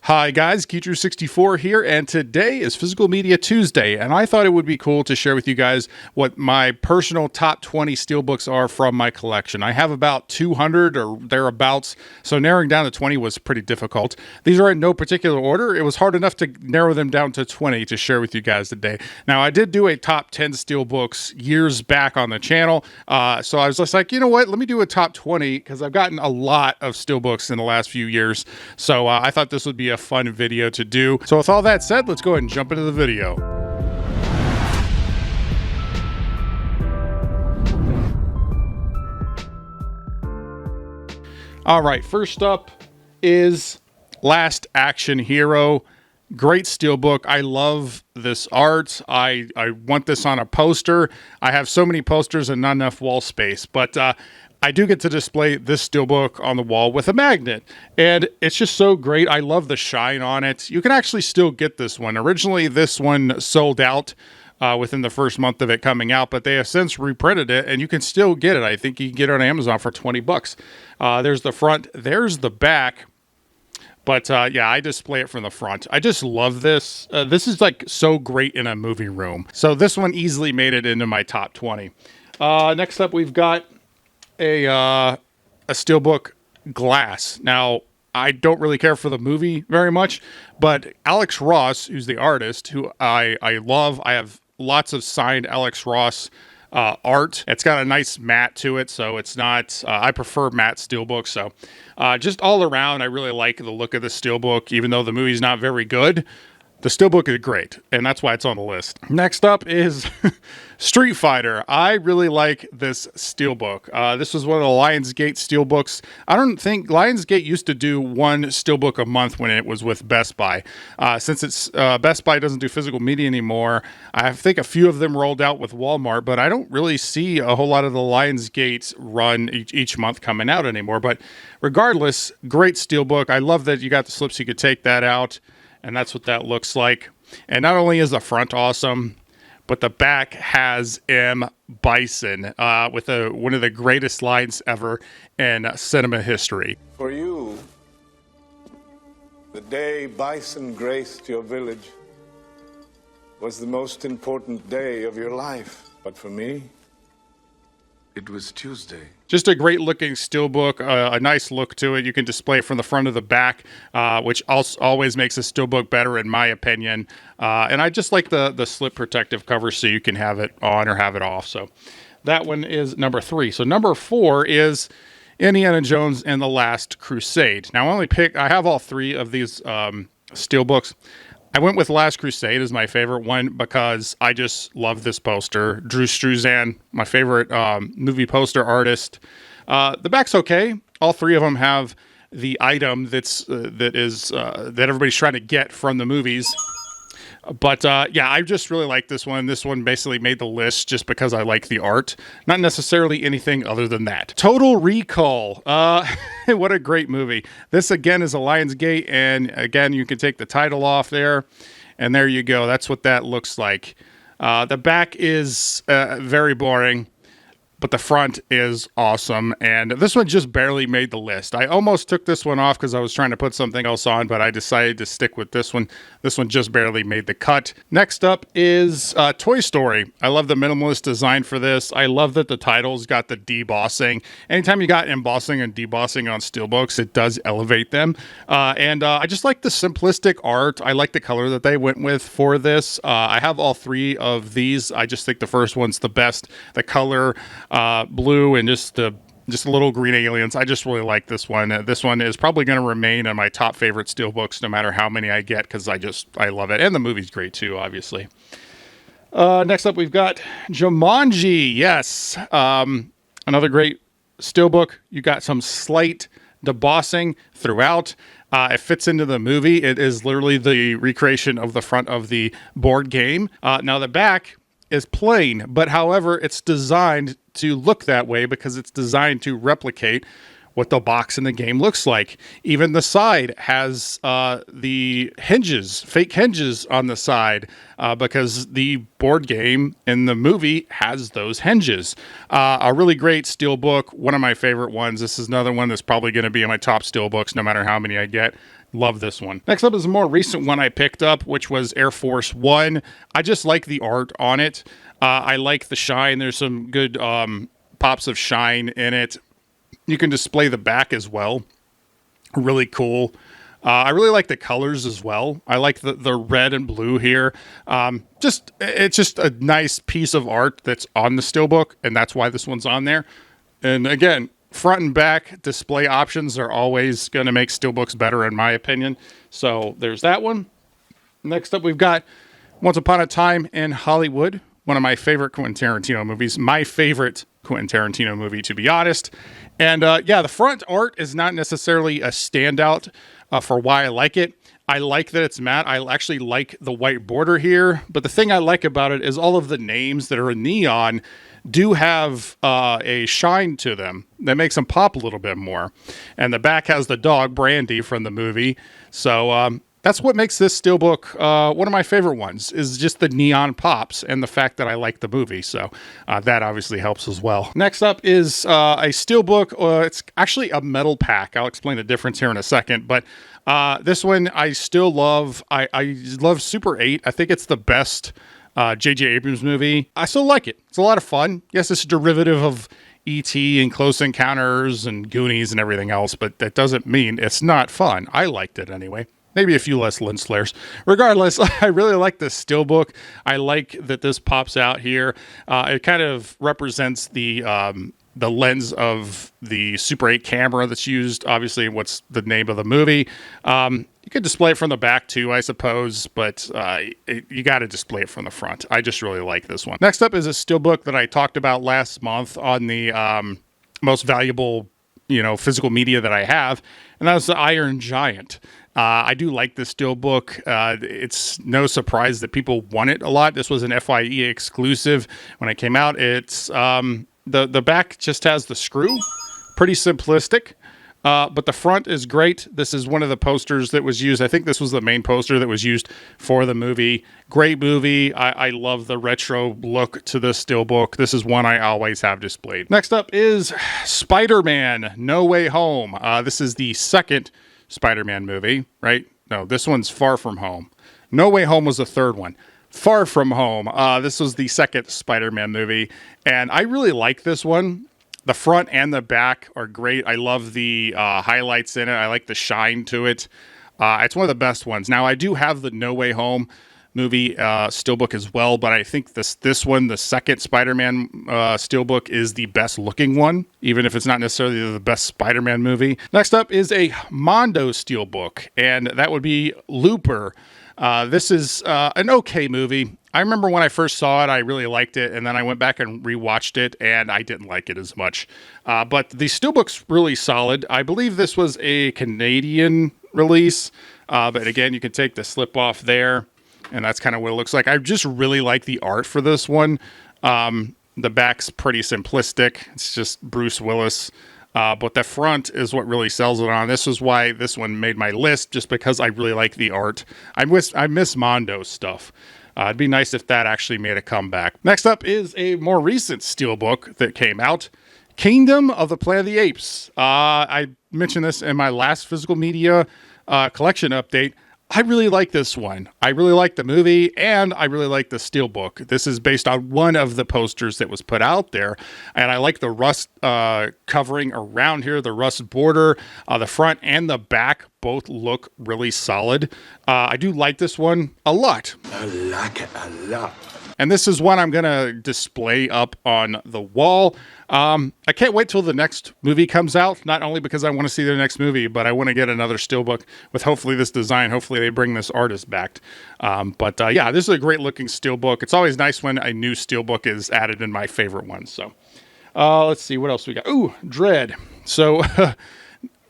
Hi guys, Keetrue64 here, and today is Physical Media Tuesday, and I thought it would be cool to share with you guys what my personal top 20 steelbooks are from my collection. I have about 200 or thereabouts, so narrowing down to 20 was pretty difficult. These are in no particular order. It was hard enough to narrow them down to 20 to share with you guys today. Now, I did do a top 10 steelbooks years back on the channel, so I was just like, you know what, let me do a top 20, because I've gotten a lot of steelbooks in the last few years, so I thought this would be a fun video to do. So with all that said, let's go ahead and jump into the video. All right, first up is Last Action Hero. Great steelbook. I love this art. I want this on a poster. I have so many posters and not enough wall space, but I do get to display this steelbook on the wall with a magnet, and it's just so great. I love the shine on it. You can actually still get this one. Originally, this one sold out within the first month of it coming out, but they have since reprinted it, and you can still get it. I think you can get it on Amazon for 20 bucks. There's the front. There's the back. But yeah, I display it from the front. I just love this. This is like so great in a movie room. So this one easily made it into my top 20. Next up, we've got a steelbook Glass. Now, I don't really care for the movie very much, but Alex Ross, who's the artist, who I love. I have lots of signed Alex Ross art. It's got a nice matte to it, so it's not, I prefer matte steelbooks. So just all around, I really like the look of the steelbook, even though the movie's not very good. The steelbook is great, and that's why it's on the list. Next up is Street Fighter. I really like this steelbook. This was one of the Lionsgate steelbooks. I don't think Lionsgate used to do one steelbook a month when it was with Best Buy. Since it's Best Buy doesn't do physical media anymore, I think a few of them rolled out with Walmart, but I don't really see a whole lot of the Lionsgate run each month coming out anymore. But regardless, great steelbook. I love that you got the slips, you could take that out. And that's what that looks like. And not only is the front awesome, but the back has M. Bison with one of the greatest lines ever in cinema history. For you, the day Bison graced your village was the most important day of your life. But for me, it was Tuesday. Just a great looking steelbook, a nice look to it. You can display it from the front of the back, which also always makes a steelbook better in my opinion. And I just like the slip protective cover so you can have it on or have it off. So that one is number 3. So number 4 is Indiana Jones and the Last Crusade. Now I have all 3 of these steelbooks. I went with Last Crusade as my favorite one because I just love this poster. Drew Struzan, my favorite movie poster artist. The back's okay. All 3 of them have the item that everybody's trying to get from the movies. But yeah, I just really like this one. This one basically made the list just because I like the art. Not necessarily anything other than that. Total Recall. What a great movie. This again is a Lionsgate, and again, you can take the title off there. And there you go. That's what that looks like. The back is very boring, but the front is awesome. And this one just barely made the list. I almost took this one off because I was trying to put something else on, but I decided to stick with this one. This one just barely made the cut. Next up is Toy Story. I love the minimalist design for this. I love that the title's got the debossing. Anytime you got embossing and debossing on steelbooks, it does elevate them. And I just like the simplistic art. I like the color that they went with for this. I have all 3 of these. I just think the first one's the best. The color, blue, and just little green aliens. I just really like this one. This one is probably going to remain in my top favorite steelbooks no matter how many I get, because I love it. And the movie's great too, obviously. Next up, we've got Jumanji. Yes. Another great steelbook. You got some slight debossing throughout. It fits into the movie. It is literally the recreation of the front of the board game. Now the back is plain, but however, it's designed to look that way because it's designed to replicate what the box in the game looks like. Even the side has the hinges, fake hinges on the side, because the board game in the movie has those hinges. A really great steelbook, one of my favorite ones. This is another one that's probably going to be in my top steelbooks no matter how many I get. Love this one. Next up is a more recent one I picked up, which was Air Force One. I just like the art on it. I like the shine. There's some good pops of shine in it. You can display the back as well. Really cool. I really like the colors as well. I like the red and blue here. It's just a nice piece of art that's on the Steelbook, and that's why this one's on there. And again, front and back display options are always going to make Steelbooks better, in my opinion. So there's that one. Next up, we've got Once Upon a Time in Hollywood, one of my favorite Quentin Tarantino movies. My favorite Quentin Tarantino movie, to be honest. And yeah, the front art is not necessarily a standout for why I like it. I like that it's matte. I actually like the white border here. But the thing I like about it is all of the names that are in neon do have a shine to them that makes them pop a little bit more. And the back has the dog, Brandy, from the movie. So that's what makes this Steelbook one of my favorite ones, is just the neon pops and the fact that I like the movie. So that obviously helps as well. Next up is a Steelbook. It's actually a metal pack. I'll explain the difference here in a second. But this one I still love. I love Super 8. I think it's the best J.J. Abrams movie. I still like it. It's a lot of fun. Yes, it's a derivative of E.T. and Close Encounters and Goonies and everything else, but that doesn't mean it's not fun. I liked it anyway. Maybe a few less lens flares. Regardless, I really like this Steelbook. I like that this pops out here. It kind of represents the lens of the Super 8 camera that's used. Obviously, what's the name of the movie. You could display it from the back too, I suppose, but you got to display it from the front. I just really like this one. Next up is a Steelbook that I talked about last month on the most valuable, physical media that I have, and that was the Iron Giant. I do like this Steelbook. It's no surprise that people want it a lot. This was an FYE exclusive when it came out. It's the back just has the screw, pretty simplistic. But the front is great. This is one of the posters that was used. I think this was the main poster that was used for the movie. Great movie. I love the retro look to the Steelbook. This is one I always have displayed. Next up is Spider-Man No Way Home. This is the second Spider-Man movie, right? No, this one's Far From Home. No Way Home was the third one. Far From Home. This was the second Spider-Man movie, and I really like this one. The front and the back are great. I love the highlights in it. I like the shine to it. It's one of the best ones. Now, I do have the No Way Home movie Steelbook as well, but I think this one, the second Spider-Man Steelbook, is the best looking one, even if it's not necessarily the best Spider-Man movie. Next up is a Mondo Steelbook, and that would be Looper. This is an okay movie. I remember when I first saw it, I really liked it, and then I went back and rewatched it, and I didn't like it as much. But the Steelbook's really solid. I believe this was a Canadian release, but again, you can take the slip off there, and that's kind of what it looks like. I just really like the art for this one. The back's pretty simplistic. It's just Bruce Willis. But the front is what really sells it on. This is why this one made my list, just because I really like the art. I miss Mondo stuff. It'd be nice if that actually made a comeback. Next up is a more recent Steelbook that came out. Kingdom of the Planet of the Apes. I mentioned this in my last physical media collection update. I really like this one. I really like the movie, and I really like the Steelbook. This is based on one of the posters that was put out there, and I like the rust covering around here, the rust border. The front and the back both look really solid. I do like this one a lot. I like it a lot. And this is one I'm going to display up on the wall. I can't wait till the next movie comes out, not only because I want to see the next movie, but I want to get another Steelbook with hopefully this design. Hopefully they bring this artist back. But yeah, this is a great looking Steelbook. It's always nice when a new Steelbook is added in my favorite ones. So let's see what else we got. Ooh, Dread. So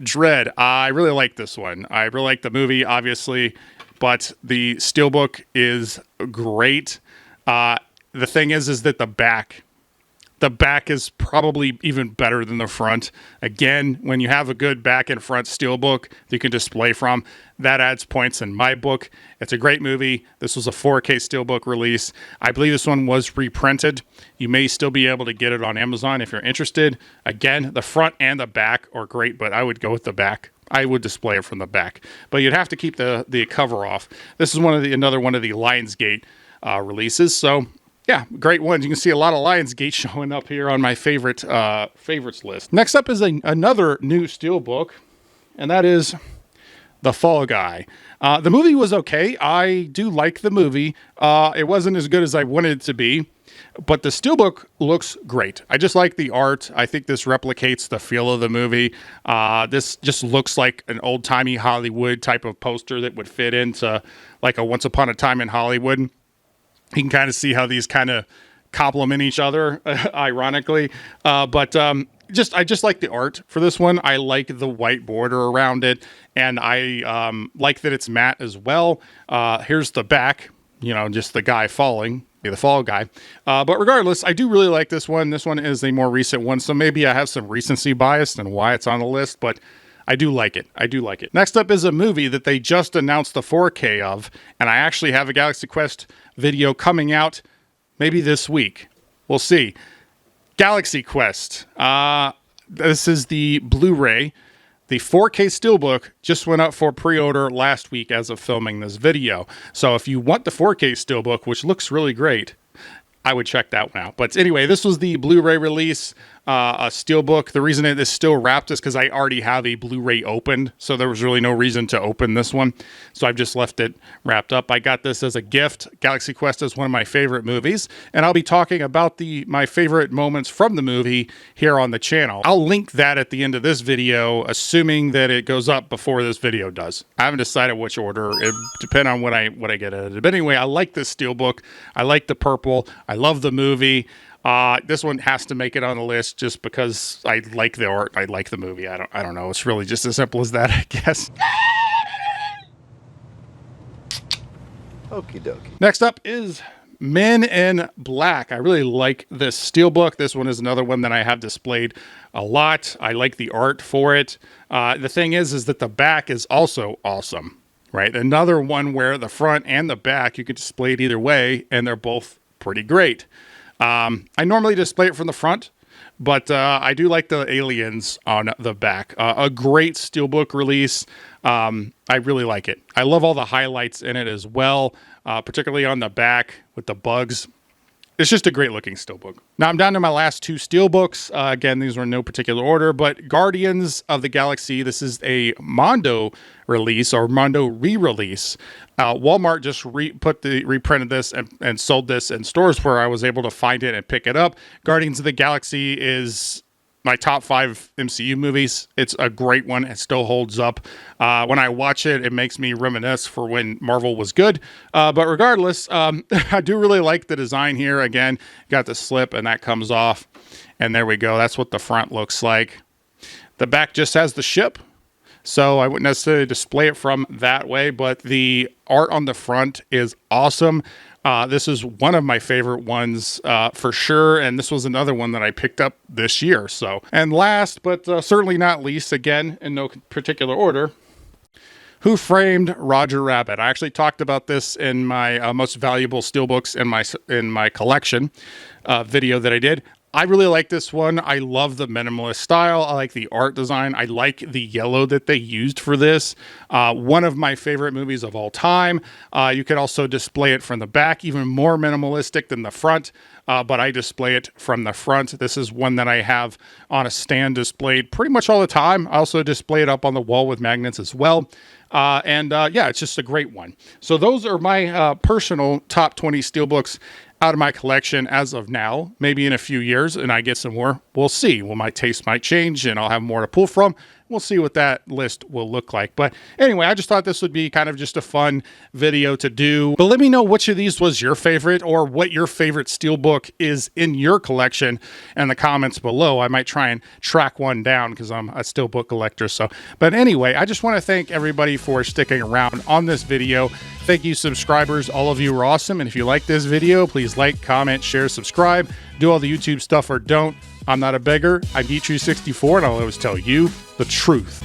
Dread. I really like this one. I really like the movie, obviously, but the Steelbook is great. The thing is that the back is probably even better than the front. Again, when you have a good back and front Steelbook that you can display from, that adds points in my book. It's a great movie. This was a 4K Steelbook release. I believe this one was reprinted. You may still be able to get it on Amazon if you're interested. Again, the front and the back are great, but I would go with the back. I would display it from the back, but you'd have to keep the cover off. This is another one of the Lionsgate releases. So yeah, great ones. You can see a lot of Lionsgate showing up here on my favorites list. Next up is another new Steelbook, and that is The Fall Guy. The movie was okay. I do like the movie. It wasn't as good as I wanted it to be, but the Steelbook looks great. I just like the art. I think this replicates the feel of the movie. This just looks like an old-timey Hollywood type of poster that would fit into like a Once Upon a Time in Hollywood. You can kind of see how these kind of complement each other, ironically. I just like the art for this one. I like the white border around it, and I like that it's matte as well. Here's the back, just the guy falling, the fall guy. But regardless, I do really like this one. This one is a more recent one, so maybe I have some recency bias and why it's on the list, but I do like it. I do like it. Next up is a movie that they just announced the 4K of, and I actually have a Galaxy Quest video coming out maybe this week. We'll see. Galaxy Quest. This is the Blu-ray. The 4K Steelbook just went up for pre-order last week as of filming this video. So if you want the 4K Steelbook, which looks really great, I would check that one out. But anyway, this was the Blu-ray release, a Steelbook. The reason it is still wrapped is because I already have a Blu-ray opened, so there was really no reason to open this one. So I've just left it wrapped up. I got this as a gift. Galaxy Quest is one of my favorite movies, and I'll be talking about my favorite moments from the movie here on the channel. I'll link that at the end of this video, assuming that it goes up before this video does. I haven't decided which order. It depends on what I get edited. But anyway, I like this Steelbook. I like the purple. I love the movie. This one has to make it on the list just because I like the art. I like the movie. I don't know. It's really just as simple as that, I guess. Okie dokie. Next up is Men in Black. I really like this Steelbook. This one is another one that I have displayed a lot. I like the art for it. The thing is that the back is also awesome, right? Another one where the front and the back, you can display it either way, and they're both pretty great. I normally display it from the front, but I do like the aliens on the back. A great Steelbook release. I really like it. I love all the highlights in it as well, particularly on the back with the bugs. It's just a great looking Steelbook. Now I'm down to my last two Steelbooks. Again, these were in no particular order, but Guardians of the Galaxy. This is a Mondo release or Mondo re-release. Walmart just reprinted this and sold this in stores where I was able to find it and pick it up. Guardians of the Galaxy is my top 5 MCU movies. It's a great one. It still holds up. When I watch it, it makes me reminisce for when Marvel was good. But regardless, I do really like the design here. Again, got the slip and that comes off. And there we go. That's what the front looks like. The back just has the ship. So I wouldn't necessarily display it from that way, but the art on the front is awesome. This is one of my favorite ones for sure, and this was another one that I picked up this year. And last, but certainly not least, again, in no particular order, Who Framed Roger Rabbit? I actually talked about this in my most valuable Steelbooks in my collection video that I did. I really like this one. I love the minimalist style. I like the art design. I like the yellow that they used for this. One of my favorite movies of all time. You could also display it from the back, even more minimalistic than the front, but I display it from the front. This is one that I have on a stand displayed pretty much all the time. I also display it up on the wall with magnets as well. Yeah, it's just a great one. So those are my personal top 20 Steelbooks out of my collection as of now. Maybe in a few years and I get some more, we'll see. Well, my taste might change and I'll have more to pull from. We'll see what that list will look like. But anyway, I just thought this would be kind of just a fun video to do. But let me know which of these was your favorite or what your favorite Steelbook is in your collection in the comments below. I might try and track one down because I'm a Steelbook collector. But anyway, I just want to thank everybody for sticking around on this video. Thank you, subscribers. All of you are awesome. And if you like this video, please like, comment, share, subscribe, do all the YouTube stuff or don't. I'm not a beggar. I'm Geek64, and I'll always tell you the truth.